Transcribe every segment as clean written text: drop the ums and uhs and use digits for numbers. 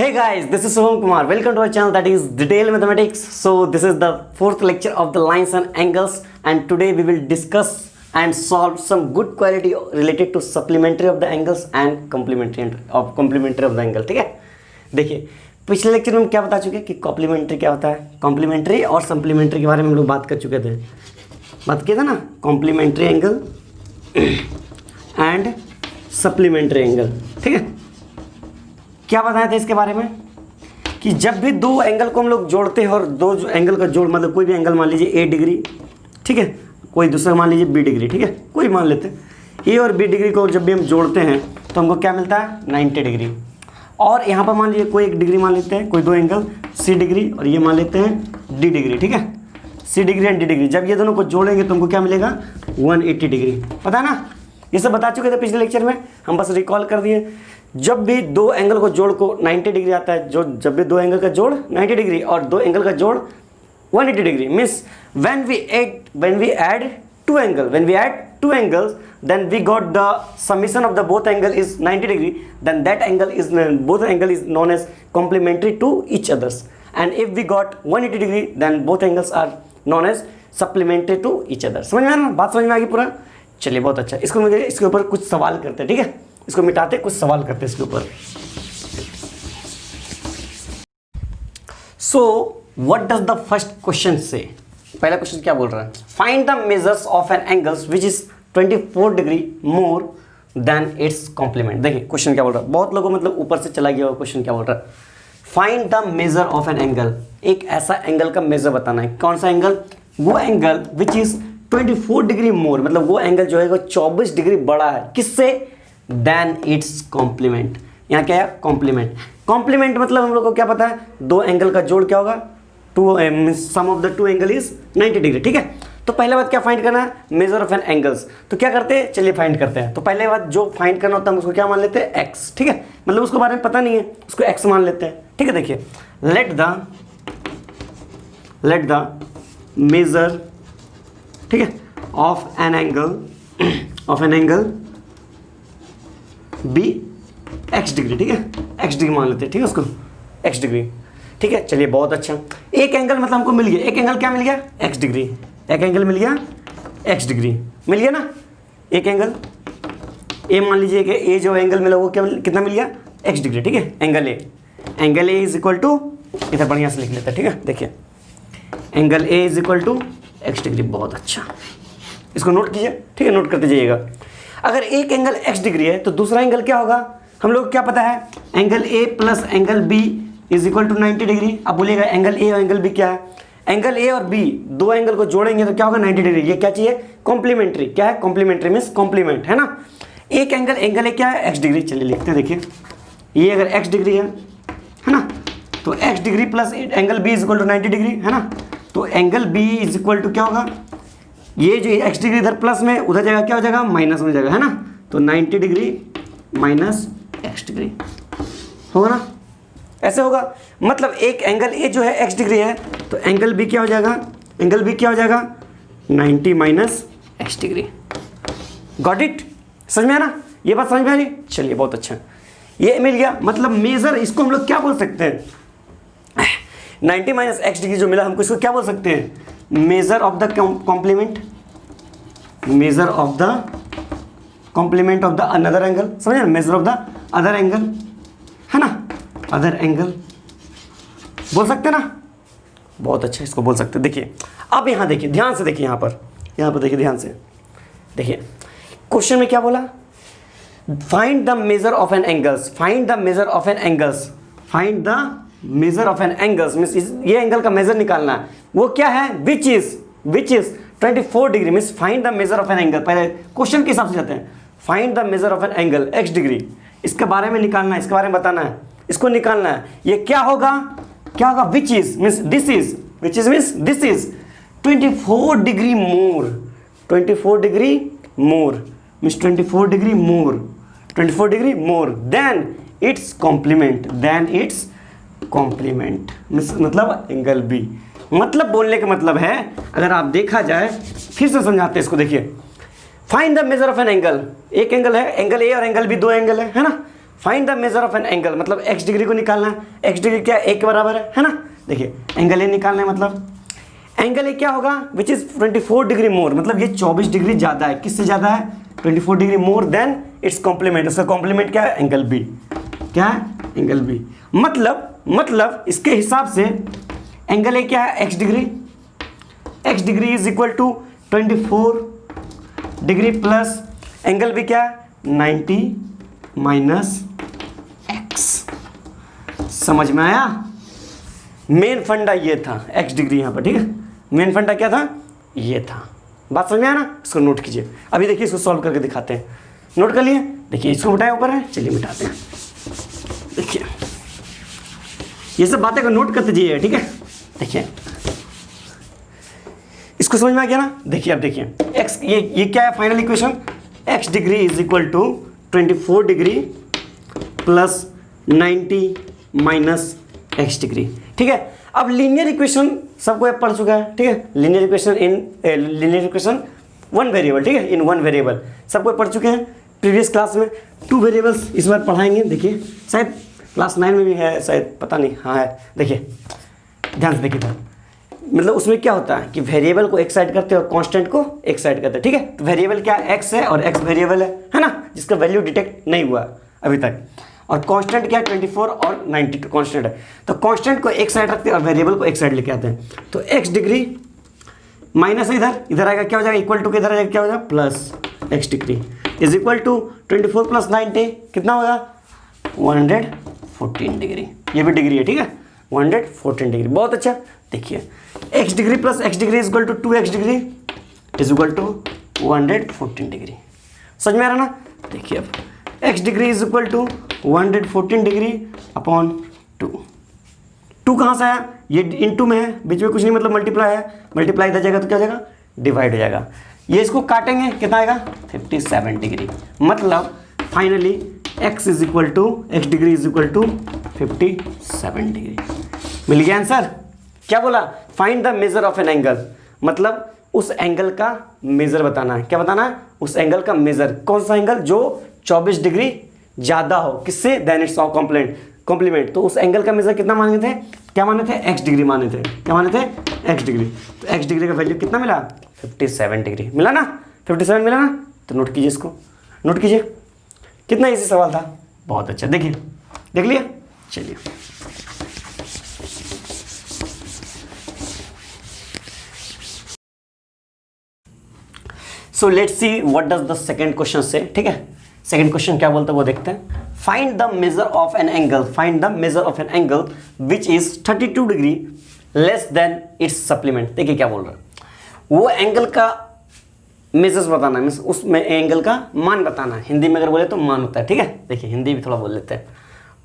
Hey guys, this is Subham Kumar. Welcome to our channel that is Detailed Mathematics. So this is the fourth lecture of the lines and angles, and today we will discuss and solve some good quality related to supplementary of the angles and complementary of the angle. ठीक है, देखिए पिछले lecture में हम क्या बता चुके हैं कि कॉम्प्लीमेंट्री क्या होता है, कॉम्प्लीमेंट्री और सप्लीमेंट्री के बारे में हम लोग बात कर चुके थे, बात किया था ना, complementary angle and supplementary angle. ठीक है, क्या बताया था इसके बारे में कि जब भी दो एंगल को हम लोग जोड़ते हैं और दो एंगल का जोड़ मतलब कोई भी एंगल मान लीजिए ए डिग्री, ठीक है, कोई दूसरा मान लीजिए बी डिग्री, ठीक है, कोई मान लेते हैं ए और बी डिग्री को जब भी हम जोड़ते हैं तो हमको क्या मिलता है 90 डिग्री. और यहाँ पर मान लीजिए कोई एक डिग्री मान लेते हैं, कोई दो एंगल सी डिग्री और ये मान लेते हैं डी डिग्री. ठीक है, सी डिग्री एंड डी डिग्री, जब ये दोनों को जोड़ेंगे तो हमको क्या मिलेगा 180 डिग्री. पता है ना, ये सब बता चुके थे पिछले लेक्चर में, हम बस रिकॉल कर दिए. जब भी दो एंगल को जोड़ को 90 डिग्री आता है, जो जब भी दो एंगल का जोड़ 90 डिग्री और दो एंगल का जोड़ 180 degree means when we add two angles then we got the summation of the both angle is 90 degree, then that angle is both angle is known as complementary to each others, and if we got 180 degree then both angles are known as supplementary to each other. समझ में आ रहा है, बात समझ में आ गई पूरा. चलिए बहुत अच्छा, इसके ऊपर कुछ सवाल करते हैं. ठीक है, इसको मिटाते कुछ सवाल करते हैं इसके ऊपर. So what does the first question से, पहला क्वेश्चन क्या बोल रहा है, find the measures of an angles which is 24 degree more than its complement. देखिए क्वेश्चन क्या बोल रहा है, बहुत लोगों मतलब ऊपर से चला गया हुआ क्वेश्चन. क्या बोल रहा है, find the measure of an angle, एक ऐसा एंगल का मेजर बताना है. कौन सा एंगल, वो एंगल विच इज 24 डिग्री मोर, मतलब वो एंगल जो है वो 24 डिग्री बड़ा है किससे, देन इट्स कॉम्प्लीमेंट. यहाँ क्या है, कॉम्प्लीमेंट. कॉम्प्लीमेंट मतलब हम लोग को क्या पता है, दो एंगल का जोड़ क्या होगा, sum of the two angle is 90 degree. ठीक है, तो पहले बात क्या फाइंड करना है, मेजर ऑफ एन एंगल्स. तो क्या करते हैं, चलिए फाइंड करते हैं. तो पहले बात जो फाइंड करना होता है उसको क्या मान लेते हैं, एक्स. ठीक है, मतलब उसको बारे में पता नहीं है, उसको एक्स मान लेते हैं. ठीक है, देखिए लेट द मेजर, ठीक है, of an angle be x degree. ठीक है, एक्स डिग्री मान लेते हैं. ठीक है, उसको एक्स डिग्री. ठीक है, चलिए बहुत अच्छा. एक एंगल मतलब हमको मिल गया, एक एंगल क्या मिल गया, एक्स डिग्री. एक एंगल मिल गया एक्स डिग्री, मिल गया ना. एक एंगल ए मान लीजिए कि ए जो एंगल मिला वो क्या कितना मिल गया, एक्स डिग्री. ठीक है, angle A is equal to, इधर बढ़िया से लिख लेते हैं. ठीक है, देखिए angle A is equal to x degree. बहुत अच्छा, इसको नोट कीजिए. ठीक है, नोट करते जाइएगा. अगर एक एंगल एक्स डिग्री है तो दूसरा एंगल क्या होगा, हम लोग क्या पता है, angle A plus angle B is equal to 90 degree. अब बोलिएगा एंगल ए और एंगल बी क्या है, एंगल ए और बी दो एंगल को जोड़ेंगे तो क्या होगा 90 डिग्री. ये क्या चाहिए, कॉम्प्लीमेंट्री. क्या है, कॉम्प्लीमेंट्री मीन्स कॉम्प्लीमेंट, है ना. एक एंगल ए क्या है, एक्स डिग्री. चलिए लिखते हैं, देखिए ये अगर एक्स डिग्री है ना, तो x degree plus angle B is equal to 90 degree, है ना. तो angle B is equal to क्या होगा, ये जो एक्स डिग्री इधर प्लस में उधर जाएगा क्या हो जाएगा, माइनस में जाएगा, है ना. तो 90 डिग्री माइनस एक्स डिग्री होगा ना, ऐसे होगा. मतलब एक एंगल ए जो है एक्स डिग्री है तो एंगल बी क्या हो जाएगा, 90 minus x degree. Got it, समझ में आ ना, ये बात समझ में आ रही. चलिए बहुत अच्छा, ये मिल गया. मतलब मेजर, इसको हम लोग क्या बोल सकते हैं, 90 माइनस एक्स डिग्री जो मिला हमको, इसको क्या बोल सकते हैं, measure of the complement, measure of the complement of the another angle. समझे ना, measure of the other angle, है ना, अदर एंगल बोल सकते हैं ना. बहुत अच्छा, इसको बोल सकते हैं. देखिए अब यहाँ देखिए, ध्यान से देखिए, यहाँ पर देखिए, ध्यान से देखिए. क्वेश्चन में क्या बोला, find the measure of an angles, find the measure of an angles, find the measure of an angles means ये एंगल का मेजर निकालना है. वो क्या है, which is 24 degree means find the measure of an angle. पहले question के हिसाब से जाते हैं, find the measure of an angle x degree, इसके बारे में निकालना है, इसके बारे में बताना है, इसको निकालना है. ये क्या होगा, which is means this is, which is means this is 24 degree more, 24 degree more means 24 degree more than its complement means मतलब एंगल बी. मतलब बोलने का मतलब है, अगर आप देखा जाए, फिर से समझाते हैं इसको. देखिए find the measure of an angle, एक एंगल है, एंगल ए और एंगल बी दो एंगल है ना. Find the measure of an angle, मतलब एक्स डिग्री को निकालना है। एक्स डिग्री क्या एक के बराबर है ना। देखिए एंगल ए निकालना है, मतलब एंगल ए क्या होगा, विच इज 24 डिग्री मोर, मतलब ये 24 डिग्री ज़्यादा है। किससे ज़्यादा है, 24 degree more than its complement. उसका कॉम्प्लीमेंट क्या है, एंगल बी। क्या है, एंगल बी। मतलब इसके हिसाब से एंगल ए क्या है, x degree. X degree is equal to 24 degree plus angle B क्या है, 90 माइनस एक्स। समझ में आया। मेन फंडा ये था, एक्स डिग्री यहाँ पर, ठीक है। मेन फंडा क्या था, ये था। बात समझ में आया ना। इसको नोट कीजिए। अभी देखिए इसको सॉल्व करके दिखाते हैं। नोट कर लिए। देखिए इसको मिटाए ऊपर है, चलिए मिटाते हैं। देखिए ये सब बातें को नोट करते जाइए, ठीक है। देखिए इसको समझ में आ गया ना। देखिए अब देखिए एक्स, ये क्या है final equation, x degree is equal to 24 degree plus 90 minus x degree, ठीक है। अब लीनियर इक्वेशन सबको पढ़ चुका है, ठीक है। लीनियर इक्वेशन वन वेरिएबल, ठीक है, इन वन वेरिएबल सबको पढ़ चुके हैं प्रीवियस क्लास में। टू वेरिएबल्स इस बार पढ़ाएंगे। देखिए शायद क्लास 9 में भी है, शायद पता नहीं, हाँ है। देखिए ध्यान से देखिए, मतलब उसमें क्या होता है कि वेरिएबल को एक साइड करते हैं और कांस्टेंट को एक साइड करते हैं, ठीक है। तो वेरिएबल क्या एक्स है और एक्स वेरिएबल है ना, जिसका वैल्यू डिटेक्ट नहीं हुआ अभी तक। और कांस्टेंट क्या है, 24 और 92 कांस्टेंट है। तो कांस्टेंट को एक साइड रखते हैं और वेरिएबल को एक साइड लेके आते हैं। तो एक्स डिग्री माइनस इधर आएगा, क्या हो जाएगा, इक्वल टू के इधर आ जाएगा, क्या हो जाएगा, plus x degree is equal to 24 plus 90 कितना होगा, 114 डिग्री। ये भी डिग्री है, ठीक है, 114 डिग्री। बहुत अच्छा। देखिए x degree plus x degree is equal to 2x degree is equal to 114 degree. समझ में आ रहा ना। देखिए अब x degree is equal to 114 degree upon 2 कहाँ से आया, ये इनटू में है, बीच में कुछ नहीं, मतलब मल्टीप्लाई है। मल्टीप्लाई इधर जाएगा तो क्या हो जाएगा, डिवाइड हो जाएगा। ये इसको काटेंगे कितना आएगा, 57 डिग्री। मतलब finally x is equal to x degree is equal to 57 degree. मिल गया आंसर। क्या बोला, find the measure of an angle, मतलब उस एंगल का मेजर बताना है। क्या बताना है, उस एंगल का मेजर। कौन सा एंगल, जो 24 डिग्री ज़्यादा हो किससे, देन इट्स कॉम्प्लीमेंट। तो उस एंगल का मेजर कितना माने थे, क्या माने थे, एक्स डिग्री माने थे। क्या माने थे, एक्स डिग्री। तो एक्स डिग्री का वैल्यू कितना मिला, 57 डिग्री मिला ना, 57 मिला ना। तो नोट कीजिए, इसको नोट कीजिए। कितना इजी सवाल था, बहुत अच्छा। देखिए देख लिया, चलिए so let's see what does the second question से, ठीक है। सेकंड क्वेश्चन क्या बोलता है वो देखते हैं। Find the measure of an angle, find the measure of an angle which is 32 degree less than it's supplement. देखिए क्या बोल रहा है, वो एंगल का मेजर्स बताना है, उस एंगल का मान बताना है। हिंदी में अगर बोले तो मान होता है, ठीक है। देखिए हिंदी भी थोड़ा बोल लेते हैं।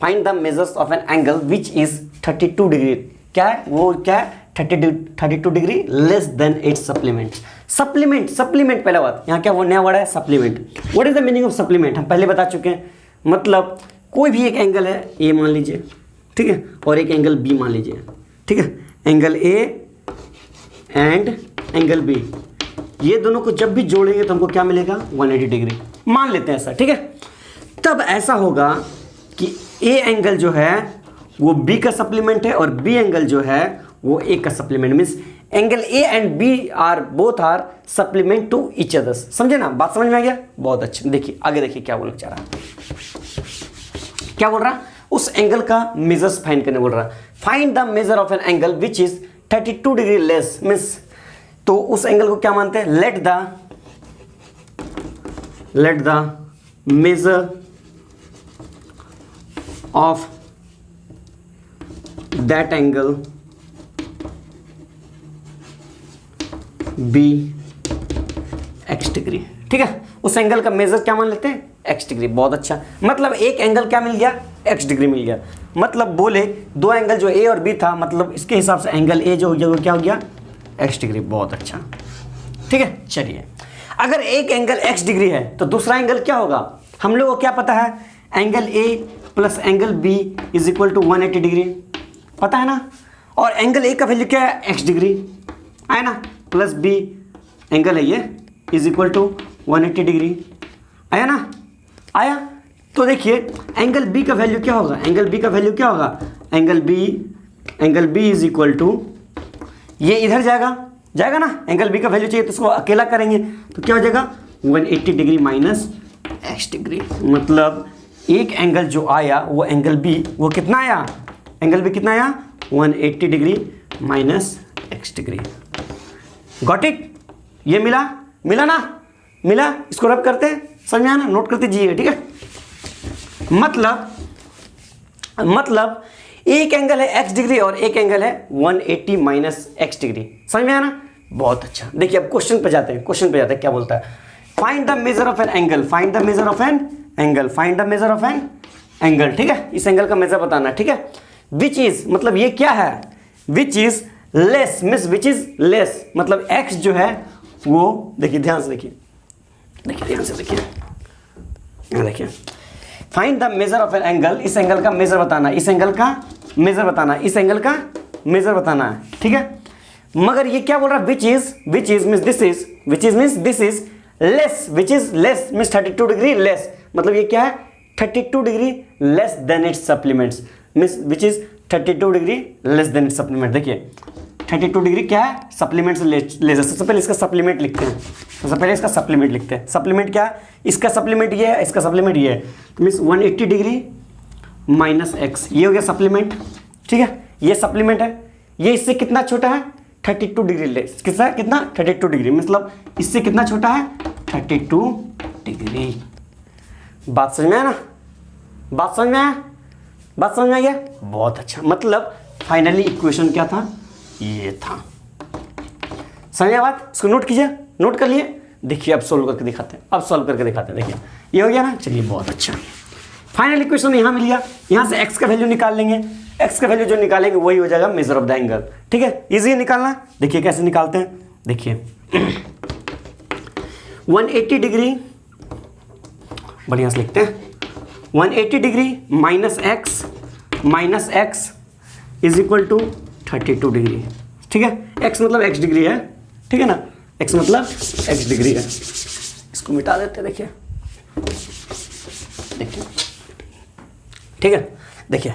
Find the measures of an angle which is 32 degree, क्या है वो, क्या है 32 degree less than it's supplement. Supplement पहला बात, यहाँ क्या वो नया वर्ड है, supplement. What is the meaning of supplement, हम पहले बता चुके हैं। मतलब कोई भी एक एंगल है ए मान लीजिए, ठीक है, और एक एंगल बी मान लीजिए, ठीक है। Angle A and angle B, ये दोनों को जब भी जोड़ेंगे तो हमको क्या मिलेगा, 180 डिग्री मान लेते हैं ऐसा, ठीक है। तब ऐसा होगा कि ए एंगल जो है वो बी का सप्लीमेंट है और बी एंगल जो है वो ए का supplement. Means angle A and B are both are supplement to each others. समझे ना, बात समझ में आ गया, बहुत अच्छा। देखिए आगे देखिए क्या बोलना चाह रहा है, क्या बोल रहा, उस एंगल का मेजर्स फाइंड करने बोल रहा है। Find the measure of an angle which is 32 degree less. Means तो उस एंगल को क्या मानते हैं, let the measure of that angle be x degree, ठीक है। उस एंगल का मेजर क्या मान लेते हैं, एक्स डिग्री। बहुत अच्छा। मतलब एक एंगल क्या मिल गया, एक्स डिग्री मिल गया। मतलब बोले दो एंगल जो ए और बी था, मतलब इसके हिसाब से एंगल ए जो हो गया वो क्या हो गया, एक्स डिग्री। बहुत अच्छा, ठीक है। चलिए अगर एक एंगल एक्स डिग्री है तो दूसरा एंगल क्या होगा, हम लोग को क्या पता है, angle A plus angle B is equal to 180 degree, पता है ना। और एंगल ए का वैल्यू क्या है, एक्स डिग्री, आया ना, प्लस बी एंगल है ये इज इक्वल टू 180 डिग्री, आया ना, आया। तो देखिए एंगल बी का वैल्यू क्या होगा, एंगल बी का वैल्यू क्या होगा, angle B is equal to, ये इधर जाएगा ना, एंगल बी का वैल्यू चाहिए तो उसको अकेला करेंगे तो क्या हो जाएगा 180 डिग्री माइनस x डिग्री। मतलब एक एंगल जो आया वो एंगल बी, वो कितना आया, एंगल बी कितना आया 180 degree minus x degree. Got it, ये मिला ना, मिला, इसको रब करते हैं, समझ में आया ना, नोट करते जाइए, ठीक है। मतलब एक एंगल है x डिग्री और एक एंगल है 180 माइनस x डिग्री, समझ में आया ना, बहुत अच्छा। देखिए अब क्वेश्चन पे जाते हैं, क्या बोलता है, find the measure of an angle, find the measure of an angle, ठीक है, इस एंगल का मेजर बताना है, ठीक है। विच इज मतलब ये क्या है, which is less, means which is less मतलब x जो है वो, देखिए ध्यान से देखिए, find the measure of an angle, इस एंगल का मेजर बताना, इस एंगल का मेजर बताना है, ठीक है। मगर ये क्या बोल रहा है, which is means this is, less, which is less means 32 degree less, मतलब ये क्या है 32 degree less than it's supplements, means which is 32 degree less than it's supplement. देखिए 32 डिग्री क्या है, सप्लीमेंट से ले, सबसे पहले इसका सप्लीमेंट लिखते हैं, सप्लीमेंट क्या है, इसका सप्लीमेंट ये है, इसका सप्लीमेंट ये है, मीन्स 180 डिग्री माइनस x, ये हो गया सप्लीमेंट, ठीक है, ये सप्लीमेंट है, ये इससे कितना छोटा है 32 डिग्री लेस, कितना 32 डिग्री, मतलब इससे कितना छोटा है 32 डिग्री। बात समझ में आया ना, बात समझ में आ गया, बहुत अच्छा। मतलब फाइनली इक्वेशन क्या था, ये था, समझ बात, इसको नोट कीजिए, नोट कर लिए। देखिए अब सॉल्व करके दिखाते हैं, देखिए ये हो गया ना, चलिए बहुत अच्छा। फाइनल इक्वेशन यहाँ मिल गया, यहाँ से x का वैल्यू निकाल लेंगे, x का वैल्यू जो निकालेंगे वही हो जाएगा मेजर ऑफ द एंगल, ठीक है, इजी है निकालना। देखिए कैसे निकालते हैं, देखिए 180 डिग्री, बढ़िया से लिखते हैं, 180 degree minus x is equal to 32 degree, ठीक है, x मतलब x डिग्री है, ठीक है ना, x मतलब x डिग्री है, इसको मिटा देते हैं, देखिए ठीक है। देखिए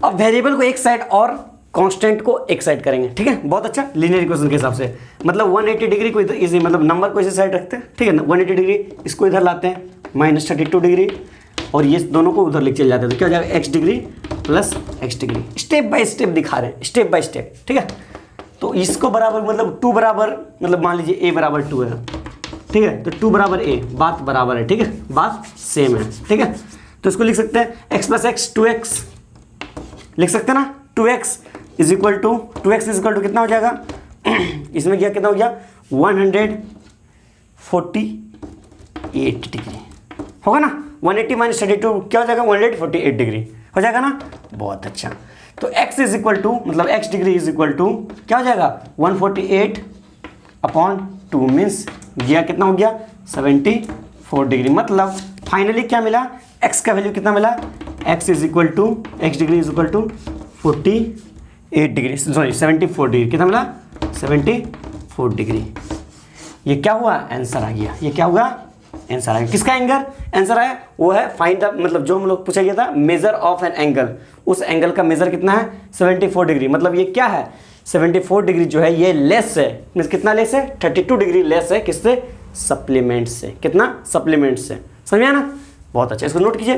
अब वेरिएबल को एक साइड और कांस्टेंट को एक साइड करेंगे, ठीक है, बहुत अच्छा, लीनियर इक्वेशन के हिसाब से। मतलब 180 डिग्री को इधर इजी, मतलब नंबर को इसी साइड रखते हैं, ठीक है ना, 180 डिग्री इसको इधर लाते हैं माइनस 32 डिग्री, और ये दोनों को उधर लेके चले जाते हैं, तो क्या हो जाएगा x degree plus x degree. Step by step दिखा रहे हैं, स्टेप बाय स्टेप, ठीक है। तो इसको बराबर मतलब 2 बराबर, मतलब मान लीजिए a बराबर 2 है, ठीक है, तो 2 बराबर a, बात बराबर है, ठीक है, बात सेम है, ठीक है। तो इसको लिख सकते हैं x प्लस एक्स 2x, लिख सकते हैं ना, 2x इज इक्वल टू कितना हो जाएगा इसमें क्या कितना हो गया 148 डिग्री होगा ना, 180 माइनस 32 क्या हो जाएगा 148 डिग्री हो जाएगा ना, बहुत अच्छा। तो x इज इक्वल टू मतलब x degree is equal to क्या हो जाएगा 148/2 मीन्स यह कितना हो गया 74 डिग्री। मतलब फाइनली क्या मिला, x का वैल्यू कितना मिला, x degree is equal to 48 degree, sorry 74 degree, कितना मिला 74 डिग्री। ये क्या हुआ, आंसर आ गया, ये क्या हुआ, आंसर आ गया। किसका आंसर आया, वो है फाइंड द, मतलब जो हम लोग पूछा गया था मेजर ऑफ एन एंगल, उस एंगल का मेजर कितना है 74 डिग्री। मतलब ये क्या है 74 डिग्री जो है ये लेस है, मीन्स कितना लेस है 32 डिग्री लेस है, किससे, सप्लीमेंट से, कितना, सप्लीमेंट से, समझ आया ना, बहुत अच्छा। इसको नोट कीजिए,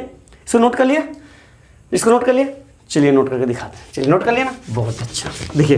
इसको नोट कर लिया, इसको नोट कर लिया, चलिए नोट करके दिखाते हैं, चलिए नोट कर लिया ना, बहुत अच्छा। देखिए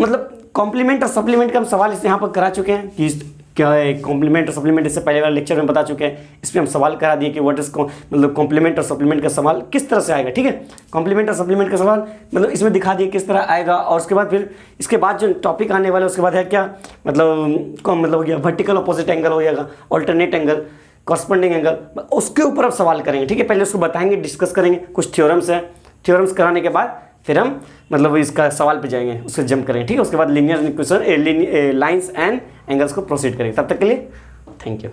मतलब कॉम्प्लीमेंट और सप्लीमेंट का हम सवाल इस यहाँ पर करा चुके हैं कि क्या है कॉम्प्लीमेंट और सप्लीमेंट, इससे पहले वाले लेक्चर में बता चुके हैं। इस पर हम सवाल करा दिए कि व्हाट इज मतलब कॉम्प्लीमेंट और सप्लीमेंट का सवाल किस तरह से आएगा, ठीक है। कॉम्प्लीमेंट और सप्लीमेंट का सवाल मतलब इसमें दिखा दिए किस तरह आएगा, और उसके बाद फिर इसके बाद जो टॉपिक आने वाला है उसके बाद है क्या, मतलब हो गया वर्टिकल अपोजिट एंगल हो जाएगा, ऑल्टरनेट एंगल, कॉरस्पॉन्डिंग एंगल, उसके ऊपर अब सवाल करेंगे, ठीक है। पहले उसको बताएंगे, डिस्कस करेंगे, कुछ थ्योरम्स है, थ्योरम्स कराने के बाद फिर हम मतलब इसका सवाल पे जाएंगे, उसको जंप करेंगे, ठीक है। उसके बाद linear equation, lines and angles को प्रोसीड करेंगे। तब तक के लिए थैंक यू।